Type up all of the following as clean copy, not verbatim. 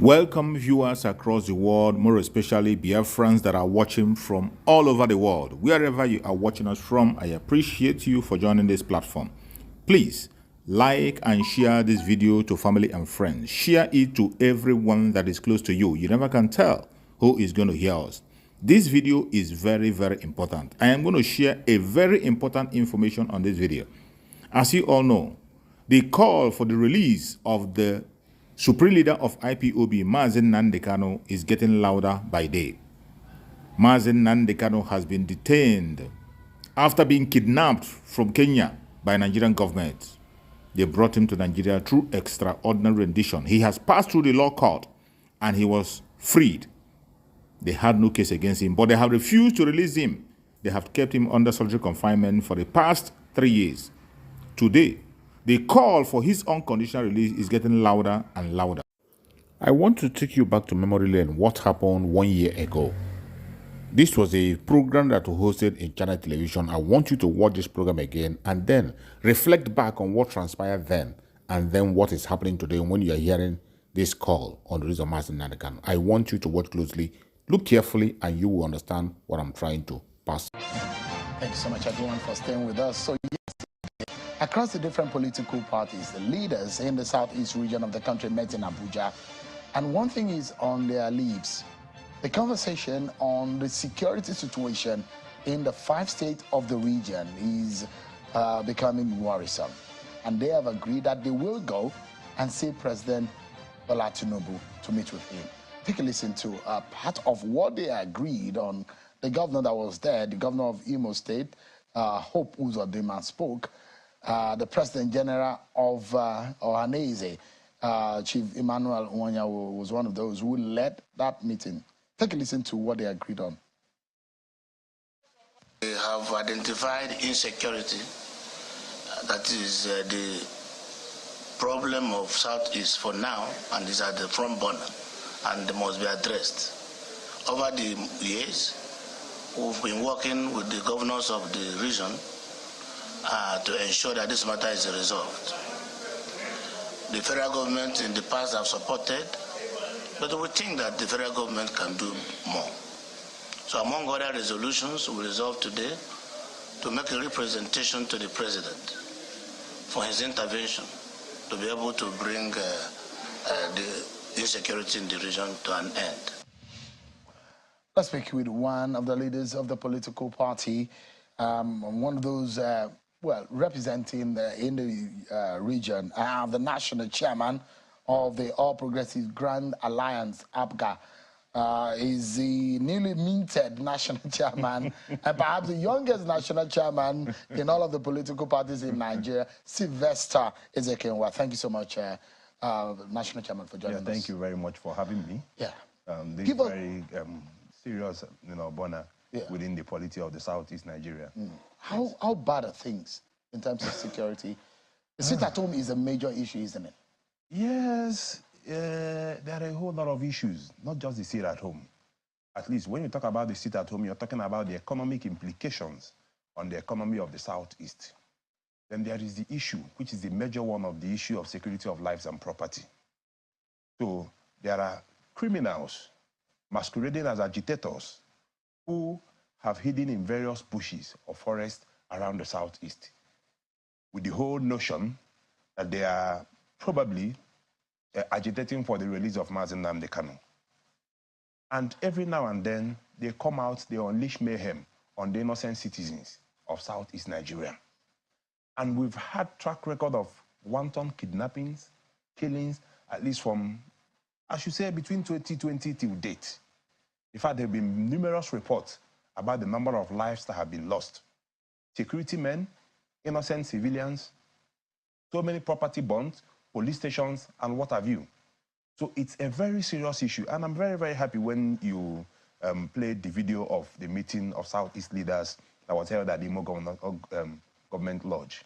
Welcome viewers across the world, more especially Biafrans that are watching from all over the world. Wherever you are watching us from, I appreciate you for joining this platform. Please like and share this video to family and friends. Share it to everyone that is close to you. You never can tell who is going to hear us. This video is very, very important. I am going to share a very important information on this video. As you all know, the call for the release of the Supreme Leader of IPOB, Mazi Nnamdi Kanu, is getting louder by day. Mazi Nnamdi Kanu has been detained after being kidnapped from Kenya by Nigerian government. They brought him to Nigeria through extraordinary rendition. He has passed through the law court and he was freed. They had no case against him, but they have refused to release him. They have kept him under solitary confinement for the past 3 years. Today, the call for his unconditional release is getting louder and louder. I want to take you back to memory lane, what happened 1 year ago. This was a program that was hosted in Channel Television. I want you to watch this program again and then reflect back on what transpired then and then what is happening today when you are hearing this call on the release of Mazi Nnamdi Kanu. I want you to watch closely, look carefully, and you will understand what I'm trying to pass. Thank you so much, everyone, for staying with us. So, across the different political parties, the leaders in the southeast region of the country met in Abuja, and one thing is on their lips: the conversation on the security situation in the 5 states of the region is becoming worrisome. And they have agreed that they will go and see President Bola Tinubu to meet with him. Take a listen to part of what they agreed on. The governor that was there, the governor of Imo State, Hope Uzodinma, spoke. The President General of Ohanese, Chief Emmanuel Onyango, was one of those who led that meeting. Take a listen to what they agreed on. We have identified insecurity, that is the problem of Southeast for now, and is at the front burner, and must be addressed. Over the years, we've been working with the governors of the region to ensure that this matter is resolved. The federal government in the past have supported, but we think that the federal government can do more. So among other resolutions, we resolved today to make a representation to the president for his intervention to be able to bring the insecurity in the region to an end. Let's speak with one of the leaders of the political party, one of those representing in the region. I have the national chairman of the All Progressives Grand Alliance, APGA. Is the newly minted national chairman and perhaps the youngest national chairman in all of the political parties in Nigeria, Sylvester Ezekiel. Thank you so much, national chairman, for joining us. Thank you very much for having me. Yeah. This is very serious, bonner within the polity of the Southeast Nigeria. How bad are things in terms of security? The sit at home is a major issue, isn't it? Yes, there are a whole lot of issues, not just the sit at home. At least when you talk about the sit at home, you're talking about the economic implications on the economy of the Southeast. Then there is the issue, which is the major one of the issue of security of lives and property. So there are criminals masquerading as agitators who have hidden in various bushes or forests around the Southeast, with the whole notion that they are probably agitating for the release of Mazi Nnamdi Kanu. And every now and then, they come out, they unleash mayhem on the innocent citizens of Southeast Nigeria. And we've had track record of wanton kidnappings, killings, at least from, I should say, between 2020 till date. In fact, there have been numerous reports about the number of lives that have been lost. Security men, innocent civilians, so many property bonds, police stations, and what have you. So it's a very serious issue, and I'm very, very happy when you played the video of the meeting of Southeast leaders that was held at the Imo Government Lodge.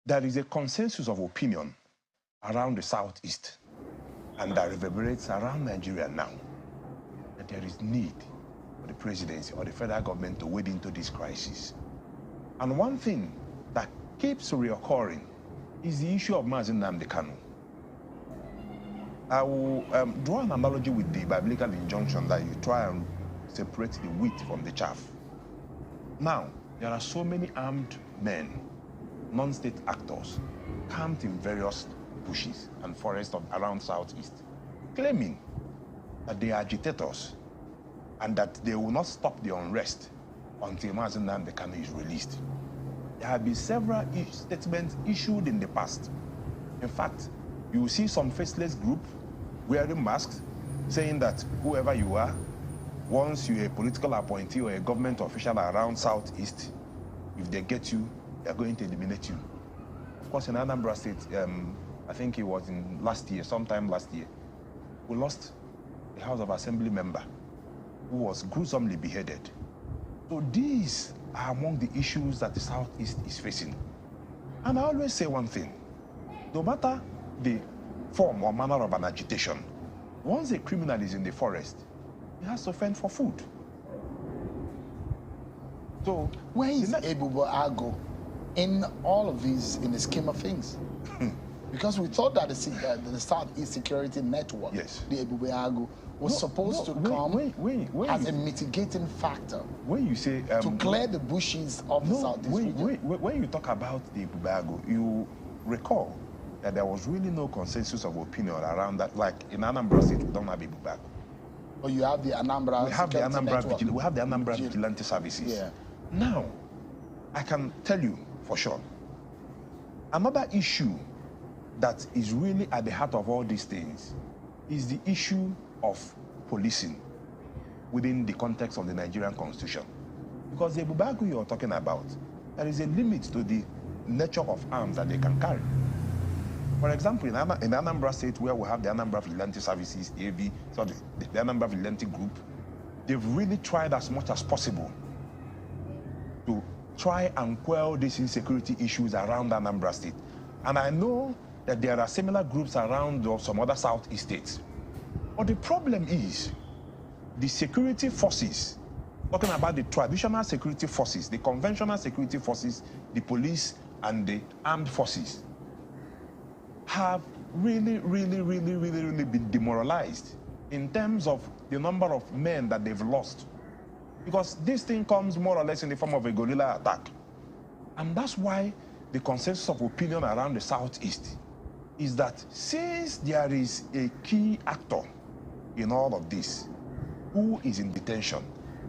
There is a consensus of opinion around the Southeast, and that reverberates around Nigeria now, that there is need for the presidency or the federal government to wade into this crisis. And one thing that keeps reoccurring is the issue of Mazi Nnamdi Kanu. I will draw an analogy with the biblical injunction that you try and separate the wheat from the chaff. Now, there are so many armed men, non-state actors, camped in various bushes and forests around Southeast, claiming that they are agitators and that they will not stop the unrest until Mazi Nnamdi Kanu is released. There have been several statements issued in the past. In fact, you will see some faceless group wearing masks saying that whoever you are, once you're a political appointee or a government official around Southeast, if they get you, they're going to eliminate you. Of course, in Anambra State, I think it was in sometime last year, we lost a House of Assembly member who was gruesomely beheaded. So these are among the issues that the Southeast is facing. And I always say one thing, no matter the form or manner of an agitation, once a criminal is in the forest, he has to fend for food. So where is Ebubo Ago in all of these, in the scheme of things? Because we thought that the Southeast Security Network, yes, the Ebubo Ago, was supposed to come as a mitigating factor. When you say to clear the bushes of the Southeast region. When you talk about the Ebubo Ago, you recall that there was really no consensus of opinion around that. Like in Anambra State, we don't have Ebubo Ago. Or you have the Anambra. We have the Anambra Vigilante Services. Yeah. Now, I can tell you for sure, another issue that is really at the heart of all these things is the issue of policing within the context of the Nigerian Constitution. Because the Ebubo Ago you're talking about, there is a limit to the nature of arms that they can carry. For example, in Anambra State, where we have the Anambra Vigilante Services, the Anambra Vigilante Group, they've really tried as much as possible to try and quell these insecurity issues around Anambra State. And I know that there are similar groups around some other Southeast states. But the problem is the security forces, talking about the traditional security forces, the conventional security forces, the police and the armed forces, have really been demoralized in terms of the number of men that they've lost. Because this thing comes more or less in the form of a guerrilla attack. And that's why the consensus of opinion around the Southeast is that since there is a key actor in all of this who is in detention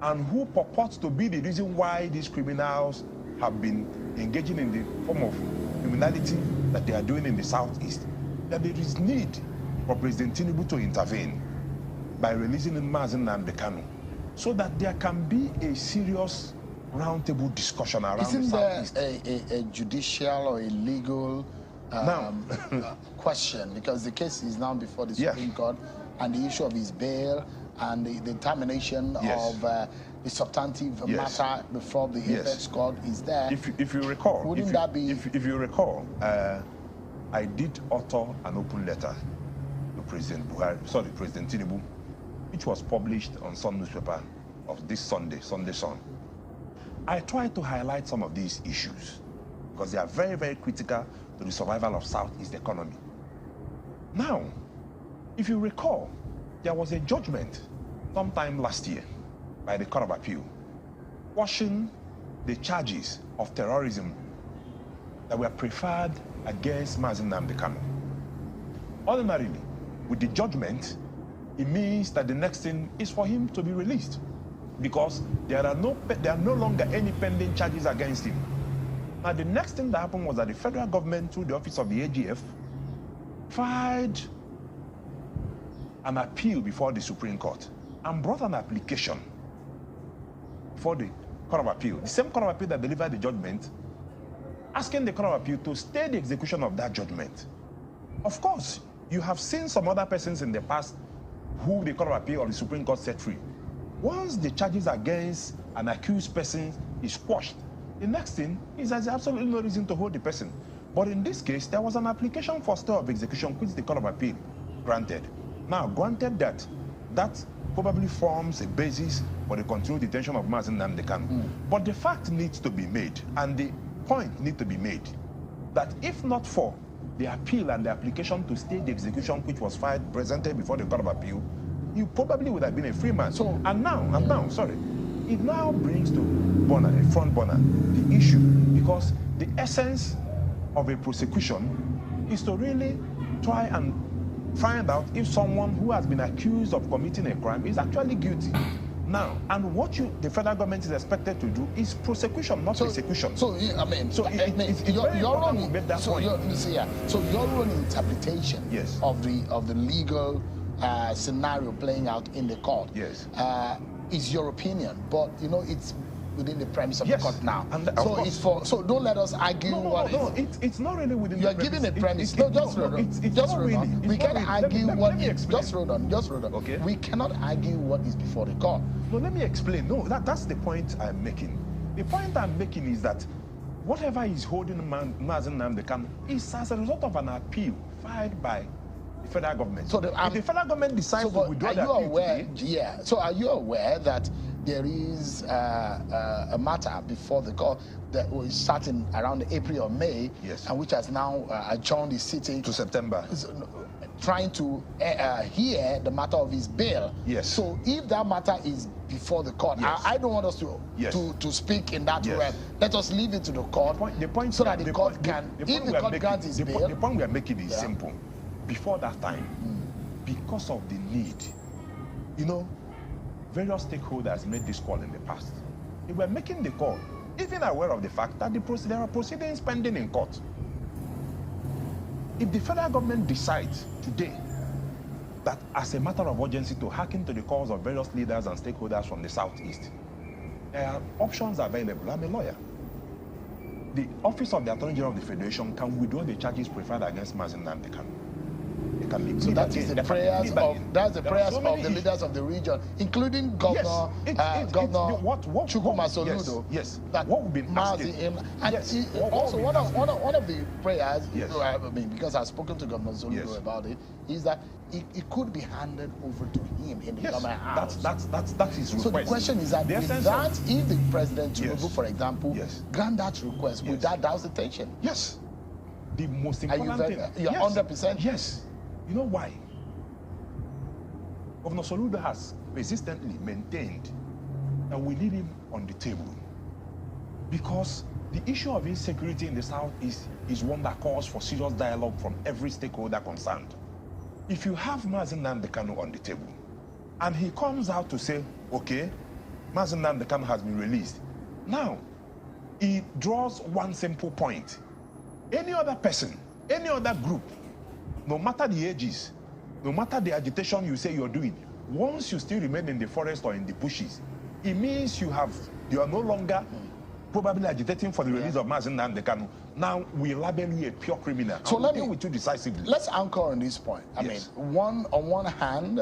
and who purports to be the reason why these criminals have been engaging in the form of criminality that they are doing in the Southeast, that there is need for President Tinubu to intervene by releasing Mazi Nnamdi Kanu so that there can be a serious roundtable discussion around the Southeast. Isn't there a judicial or a legal question? Because the case is now before the Supreme Court, and the issue of his bail and the termination of the substantive matter before the apex court is there. If you recall, wouldn't that be? If you recall, I did author an open letter to President Tinubu, which was published on Sun newspaper of this Sunday Sun. I tried to highlight some of these issues because they are very critical to the survival of Southeast economy. Now, if you recall, there was a judgment sometime last year by the Court of Appeal quashing the charges of terrorism that were preferred against Mazi Nnamdi Kanu. Ordinarily, with the judgment, it means that the next thing is for him to be released because there are no longer any pending charges against him. Now, the next thing that happened was that the federal government, through the office of the AGF, filed an appeal before the Supreme Court and brought an application for the Court of Appeal, the same Court of Appeal that delivered the judgment, asking the Court of Appeal to stay the execution of that judgment. Of course, you have seen some other persons in the past who the Court of Appeal or the Supreme Court set free. Once the charges against an accused person is quashed, the next thing is there's absolutely no reason to hold the person. But in this case, there was an application for stay of execution which the Court of Appeal granted. Now, granted that probably forms a basis for the continued detention of Mazi Nnamdi Kanu. But the fact needs to be made, and the point needs to be made, that if not for the appeal and the application to stay the execution, which was filed, presented before the Court of Appeal, you probably would have been a free man. So, and now, sorry, it now brings to Bonner, a front burner, the issue, because the essence of a prosecution is to really try and find out if someone who has been accused of committing a crime is actually guilty. Now, and what the federal government is expected to do is prosecution, not persecution. So, I mean, it's your own interpretation yes. of the legal scenario playing out in the court yes. Is your opinion, but you know it's within the premise of yes. the court now. And so it's for. So don't let us argue it's not really within. You are giving a premise. No, just hold on. Just hold on. We can't argue what is. Just hold on. Just hold on. Okay. We cannot argue what is before the court. No, let me explain. No, that's the point I'm making. The point I'm making is that whatever is holding Mazi Nnamdi Kanu is as a result of an appeal filed by the federal government. So if the federal government decides to withdraw the appeal today, yeah. So are you aware that there is a matter before the court that was starting around April or May, yes. and which has now adjourned the sitting to September, trying to hear the matter of his bail. Yes. So if that matter is before the court, yes. I don't want us to yes. to speak in that yes. realm. Let us leave it to the court. The point so that the court can, if the court grants his bail. The point we are making is simple. Before that time, because of the need, you know, various stakeholders made this call in the past. They were making the call, even aware of the fact that there are proceedings pending in court. If the federal government decides today that as a matter of urgency to hearken to the calls of various leaders and stakeholders from the Southeast, there are options available. I'm a lawyer. The Office of the Attorney General of the Federation can withdraw the charges preferred against Mazi Nnamdi Kanu. So that is the prayers of the leaders of the region, including Governor Chukwuma Soludo. Yes. That what we've been asking. And yes. also one of the prayers, yes. I mean, because I've spoken to Governor Soludo yes. about it, is that it could be handed over to him in the yes. government house. That's his request. So the question is that if the President Tinubu, yes. for example, yes. grant that request, yes. would that douse the tension? Yes. The most important thing. You're 100%? Yes. You know why? Governor Soludo has persistently maintained that we leave him on the table because the issue of insecurity in the South is one that calls for serious dialogue from every stakeholder concerned. If you have Mazi Nnamdi Kanu on the table and he comes out to say, okay, Mazi Nnamdi Kanu has been released. Now, he draws one simple point. Any other person, any other group, no matter the ages, no matter the agitation you say you're doing, once you still remain in the forest or in the bushes, it means you are no longer probably agitating for the release of Mazi Nnamdi Kanu. Now we label you a pure criminal. So let me deal with you decisively. Let's anchor on this point. I mean, on one hand,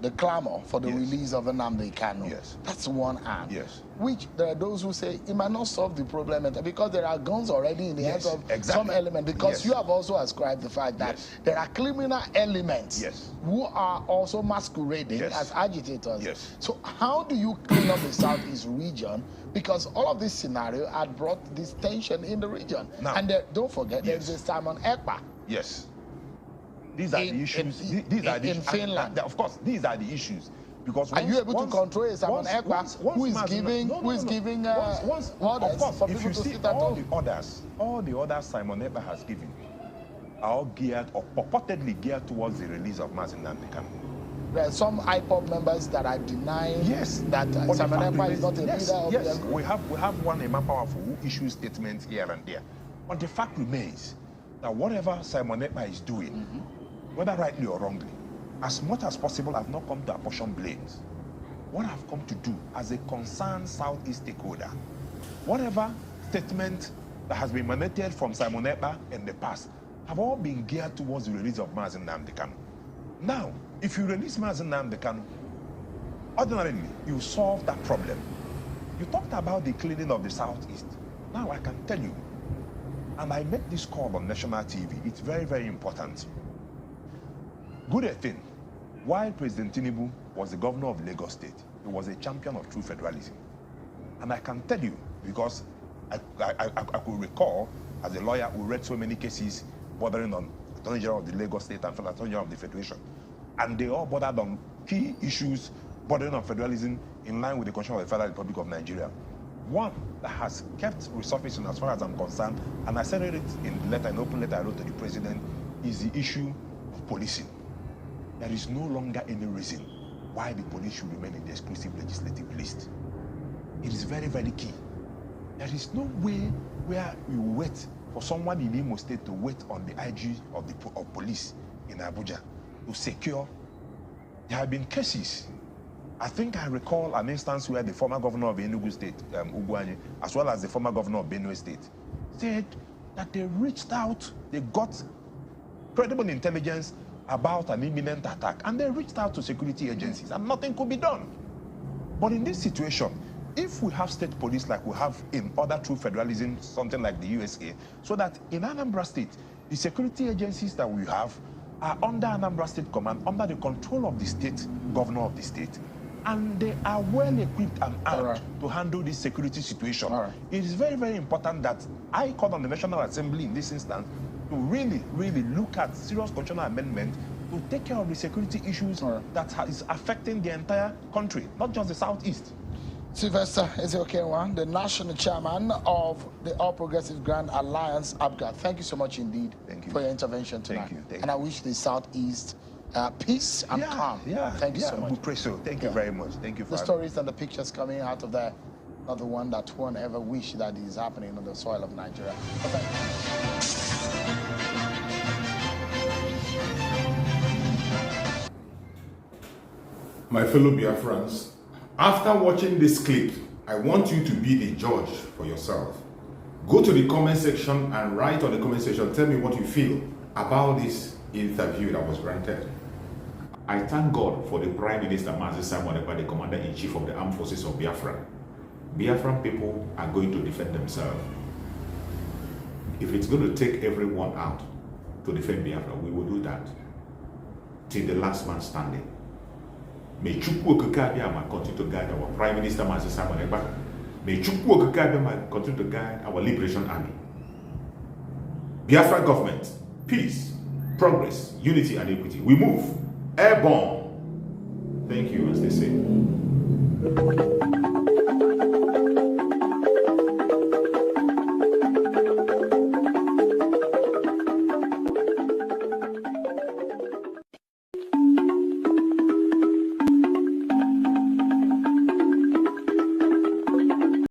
the clamor for the release of Nnamdi Kanu. Yes. That's one hand. Yes. Which there are those who say it might not solve the problem because there are guns already in the hands of some element. Because you have also ascribed the fact that there are criminal elements who are also masquerading as agitators. Yes. So how do you clean up the Southeast region? Because all of this scenario had brought this tension in the region. Now, and don't forget, there is a Simon Ekpa. Yes. These are the issues. These are the issues. In Finland. Of course, these are the issues. Because are you able to control Simon Ekpa, who is giving orders for people to sit at home? All the orders Simon Ekpa has given are all geared or purportedly geared towards the release of Mazi Nnamdi Kanu. There are some IPOB members that are denying that Simon Ekpa is not a leader of the group. We have one Emma Powerful who issues statements here and there. But the fact remains that whatever Simon Ekpa is doing, whether rightly or wrongly, as much as possible, I've not come to apportion blames. What I've come to do as a concerned Southeast stakeholder, whatever statement that has been emanated from Simon Ekpa in the past have all been geared towards the release of Mazi Nnamdi Kanu. Now, if you release Mazi Nnamdi Kanu, ordinarily, you solve that problem. You talked about the cleaning of the Southeast. Now I can tell you, and I made this call on national TV, it's very, very important. Good thing, while President Tinubu was the governor of Lagos State, he was a champion of true federalism. And I can tell you, because I could recall, as a lawyer who read so many cases bordering on Attorney General of the Lagos State and Attorney General of the Federation, and they all bordered on key issues bordering on federalism in line with the Constitution of the Federal Republic of Nigeria. One that has kept resurfacing as far as I'm concerned, and I said it in the letter, an open letter I wrote to the president, is the issue of policing. There is no longer any reason why the police should remain in the exclusive legislative list. It is very, very key. There is no way where you wait for someone in Imo State to wait on the IG of police in Abuja to secure. There have been cases. I think I recall an instance where the former governor of Enugu State, Ugwuanyi, as well as the former governor of Benue State, said that they reached out, they got credible intelligence about an imminent attack, and they reached out to security agencies, and nothing could be done. But in this situation, if we have state police like we have in other true federalism, something like the USA, so that in Anambra State, the security agencies that we have are under Anambra State Command, under the control of the state governor of the state, and they are well equipped and armed to handle this security situation. It is very, very important that I call on the National Assembly in this instance to really, really look at serious constitutional amendment to take care of the security issues that is affecting the entire country, not just the Southeast. Sylvester Ezeokenwa, the national chairman of the All Progressive Grand Alliance, APGA. Thank you so much indeed for your intervention tonight. Thank you. And I wish the Southeast peace and calm. Thank you so much. We pray so. Thank you very much. Thank you for the stories and the pictures coming out of there, not the one that one ever wish that is happening on the soil of Nigeria. My fellow Biafrans, after watching this clip, I want you to be the judge for yourself. Go to the comment section and write on the comment section, tell me what you feel about this interview that was granted. I thank God for the Prime Minister Mazi Nnamdi, the Commander-in-Chief of the Armed Forces of Biafra. Biafran people are going to defend themselves. If it's going to take everyone out to defend Biafra, we will do that till the last man standing. May Chukwu Okike continue to guide our Prime Minister Mazi Nnamdi. May Chukwu Okike continue to guide our Liberation Army. Biafra government, peace, progress, unity and equity. We move airborne. Thank you and stay safe.